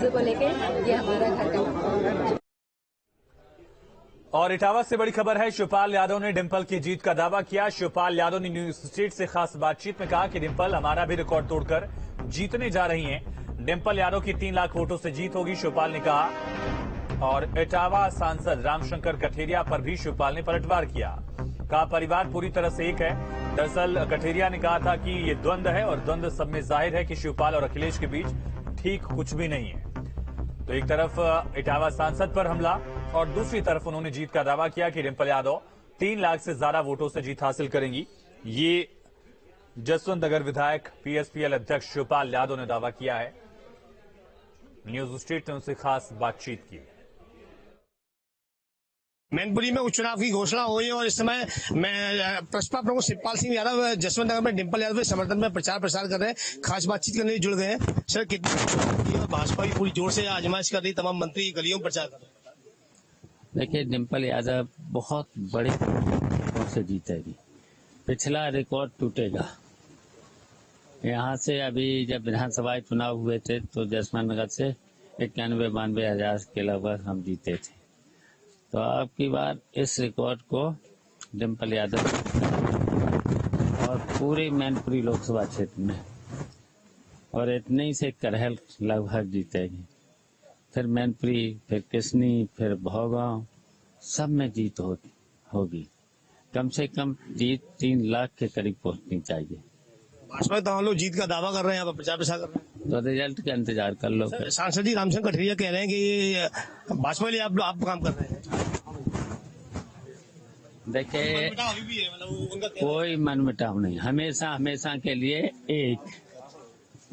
डिम्पल को लेके ये हमारा घर का। और इटावा से बड़ी खबर है, शिवपाल यादव ने डिंपल की जीत का दावा किया। शिवपाल यादव ने न्यूज स्टेट से खास बातचीत में कहा कि डिंपल हमारा भी रिकॉर्ड तोड़कर जीतने जा रही हैं। डिंपल यादव की 3 लाख वोटों से जीत होगी, शिवपाल ने कहा। और इटावा सांसद रामशंकर कठेरिया पर भी शिवपाल ने पलटवार किया, कहा परिवार पूरी तरह से एक है। दरअसल कठेरिया ने कहा था कि ये द्वंद्व है और द्वंद्व सब में जाहिर है कि शिवपाल और अखिलेश के बीच ठीक कुछ भी नहीं है। तो एक तरफ इटावा सांसद पर हमला और दूसरी तरफ उन्होंने जीत का दावा किया कि डिंपल यादव 3 लाख से ज्यादा वोटों से जीत हासिल करेंगी। ये जसवंत नगर विधायक पीएसपीएल अध्यक्ष शिवपाल यादव ने दावा किया है। न्यूज स्टेट ने उनसे खास बातचीत की। मैनपुरी में उपचुनाव की घोषणा हुई है और इस समय मैं प्रसपा प्रमुख शिवपाल सिंह यादव जसवंत नगर में डिंपल यादव के समर्थन में प्रचार प्रसार कर रहे हैं। खास बातचीत करने के लिए जुड़ गए हैं। सर, कितनी भाजपा की पूरी जोर से आजमाइश कर रही, तमाम मंत्री गलियों में प्रचार कर रहे हैं। देखिए, डिंपल यादव बहुत बड़े रिकॉर्ड से जीतेगी, पिछला रिकॉर्ड टूटेगा। यहाँ से अभी जब विधानसभा चुनाव हुए थे तो जसवंत नगर से 91-92 हजार के लगभग हम जीते थे। तो अब की बार इस रिकॉर्ड को डिंपल यादव और पूरी मैनपुरी लोकसभा क्षेत्र में और इतने ही से करहल लगभग जीतेगी। फिर मैनपुरी, फिर किसनी, फिर भौगांव, सब में जीत होगी। कम से कम जीत 3 लाख के करीब पहुंचनी चाहिए। भाजपा तो हम लोग जीत का दावा कर रहे हैं, यहाँ पर प्रचार प्रसार कर रहे हैं, तो रिजल्ट का इंतजार कर लो। सांसद जी रामशंकर कठेरिया कह रहे हैं कि भाजपा के लिए आप काम कर रहे हैं। देखिए, कोई मनमुटाव नहीं, हमेशा के लिए एक।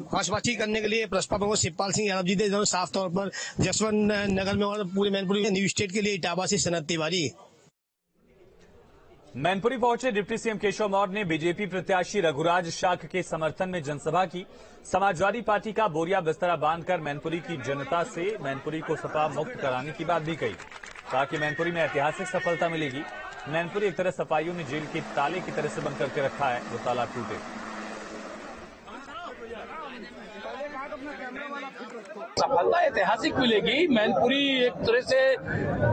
खास बातचीत करने के लिए प्रसपा प्रमुख शिवपाल सिंह यादव जी ने साफ तौर पर जसवंत नगर में और पूरे मैनपुरी न्यूज स्टेट के लिए इटावा से सनत तिवारी। मैनपुरी पहुंचे डिप्टी सीएम केशव मौर्य ने बीजेपी प्रत्याशी रघुराज शाख के समर्थन में जनसभा की। समाजवादी पार्टी का बोरिया बिस्तरा बांधकर मैनपुरी की जनता से मैनपुरी को सपा मुक्त कराने की बात भी कही। कहा कि मैनपुरी में ऐतिहासिक सफलता मिलेगी। मैनपुरी एक तरह सफाइयों ने जेल के ताले की तरह से बंद करके रखा है, वो ताला टूटे। सफलता ऐतिहासिक मिलेगी। मैनपुरी एक तरह से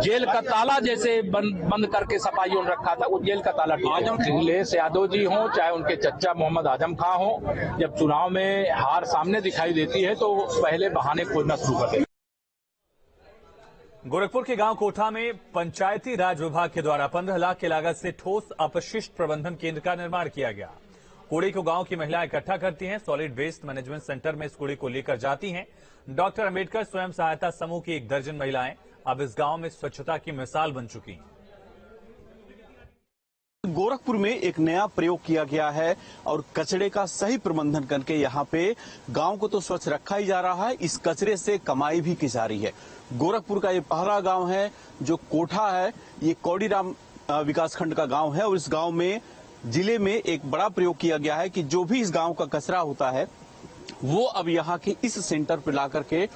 जेल का ताला जैसे बंद करके सफाइयों ने रखा था, वो जेल का ताला टूटा। अखिलेश यादव जी हों चाहे उनके चच्चा मोहम्मद आजम खां हों, जब चुनाव में हार सामने दिखाई देती है तो पहले बहाने खोजना शुरू कर देते। गोरखपुर के गांव कोठा में पंचायती राज विभाग के द्वारा 15 लाख की लागत से ठोस अपशिष्ट प्रबंधन केंद्र का निर्माण किया गया। कूड़े को गांव की महिलाएं इकट्ठा करती हैं, सॉलिड वेस्ट मैनेजमेंट सेंटर में इस कूड़े को लेकर जाती हैं। डॉक्टर अंबेडकर स्वयं सहायता समूह की 1 दर्जन महिलाएं अब इस गांव में स्वच्छता की मिसाल बन चुकी हैं। गोरखपुर में एक नया प्रयोग किया गया है और कचरे का सही प्रबंधन करके यहाँ पे गांव को तो स्वच्छ रखा ही जा रहा है, इस कचरे से कमाई भी की जा रही है। गोरखपुर का ये पहला गांव है जो कोठा है, ये कौड़ीराम विकासखंड का गांव है और इस गांव में जिले में एक बड़ा प्रयोग किया गया है कि जो भी इस गांव का कचरा होता है वो अब यहाँ के इस सेंटर पर ला करके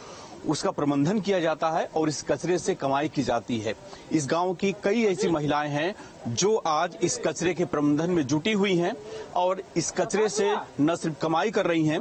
उसका प्रबंधन किया जाता है और इस कचरे से कमाई की जाती है। इस गांव की कई ऐसी महिलाएं हैं जो आज इस कचरे के प्रबंधन में जुटी हुई हैं और इस कचरे से न सिर्फ कमाई कर रही हैं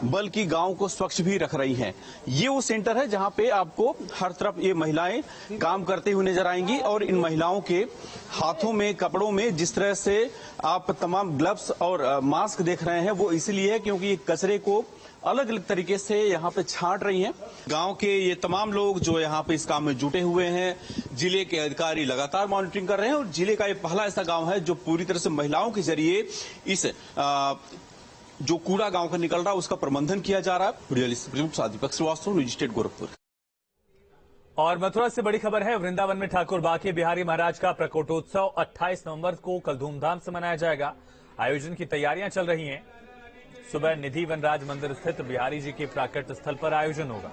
बल्कि गांव को स्वच्छ भी रख रही हैं। ये वो सेंटर है जहां पे आपको हर तरफ ये महिलाएं काम करते हुए नजर आएंगी और इन महिलाओं के हाथों में, कपड़ों में जिस तरह से आप तमाम ग्लव्स और मास्क देख रहे हैं वो इसलिए है क्योंकि ये कचरे को अलग अलग तरीके से यहाँ पे छांट रही हैं। गांव के ये तमाम लोग जो यहाँ पे इस काम में जुटे हुए हैं, जिले के अधिकारी लगातार मॉनिटरिंग कर रहे हैं और जिले का ये पहला ऐसा गांव है जो पूरी तरह से महिलाओं के जरिए इस जो कूड़ा गांव का निकल रहा है उसका प्रबंधन किया जा रहा है। दीपक श्रीवास्तव, न्यूज स्टेट गोरखपुर। और मथुरा से बड़ी खबर है, वृंदावन में ठाकुर बांके बिहारी महाराज का प्रकोटोत्सव 28 नवंबर को कल धूमधाम से मनाया जाएगा। आयोजन की तैयारियां चल रही हैं। सुबह निधि वनराज मंदिर स्थित बिहारी जी के प्राकट स्थल पर आयोजन होगा।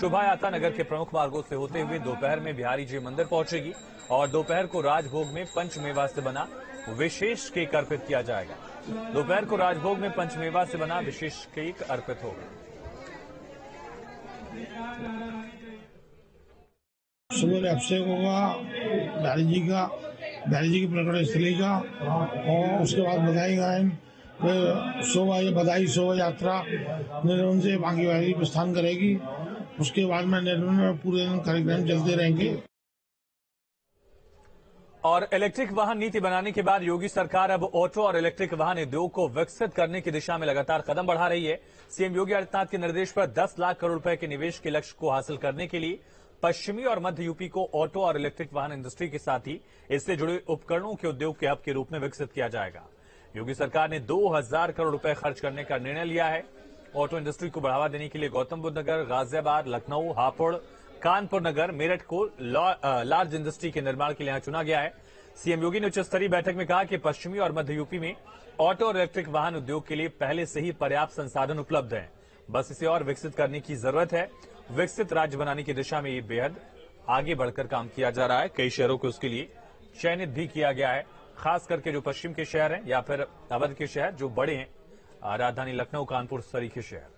शोभा यात्रा नगर के प्रमुख मार्गों से होते हुए दोपहर में बिहारी जी मंदिर पहुंचेगी और दोपहर को राजभोग में पंचमेवा से बना विशेष केक अर्पित किया जाएगा। दोपहर को राजभोग में पंचमेवा से बना विशेष केक अर्पित होगा। सुबह अभिषेक होगा बिहारी जी की प्रकट स्थली का और उसके बाद बधाई गायन, फिर बधाई शोभा यात्रा निर्वन से बांके बिहारी प्रस्थान करेगी उसके बाद में निर्माण में पूरे दिन कार्यक्रम चलते रहेंगे। और इलेक्ट्रिक वाहन नीति बनाने के बाद योगी सरकार अब ऑटो और इलेक्ट्रिक वाहन उद्योग को विकसित करने की दिशा में लगातार कदम बढ़ा रही है। सीएम योगी आदित्यनाथ के निर्देश पर 10 लाख करोड़ रुपए के निवेश के लक्ष्य को हासिल करने के लिए पश्चिमी और मध्य यूपी को ऑटो और इलेक्ट्रिक वाहन इंडस्ट्री के साथ ही इससे जुड़े उपकरणों के उद्योग के हब के रूप में विकसित किया जाएगा। योगी सरकार ने 2000 करोड़ रुपए खर्च करने का निर्णय लिया है। ऑटो इंडस्ट्री को बढ़ावा देने के लिए गौतम बुद्ध नगर, गाजियाबाद, लखनऊ, हापुड़, कानपुर नगर, मेरठ को लार्ज इंडस्ट्री के निर्माण के लिए यहां चुना गया है। सीएम योगी ने उच्च स्तरीय बैठक में कहा कि पश्चिमी और मध्य यूपी में ऑटो और इलेक्ट्रिक वाहन उद्योग के लिए पहले से ही पर्याप्त संसाधन उपलब्ध हैं, बस इसे और विकसित करने की जरूरत है। विकसित राज्य बनाने की दिशा में ये बेहद आगे बढ़कर काम किया जा रहा है। कई शहरों को उसके लिए चयनित भी किया गया है, खास करके जो पश्चिम के शहर हैं या फिर अवध के शहर जो बड़े हैं, राजधानी लखनऊ, कानपुर सरीखे शहर।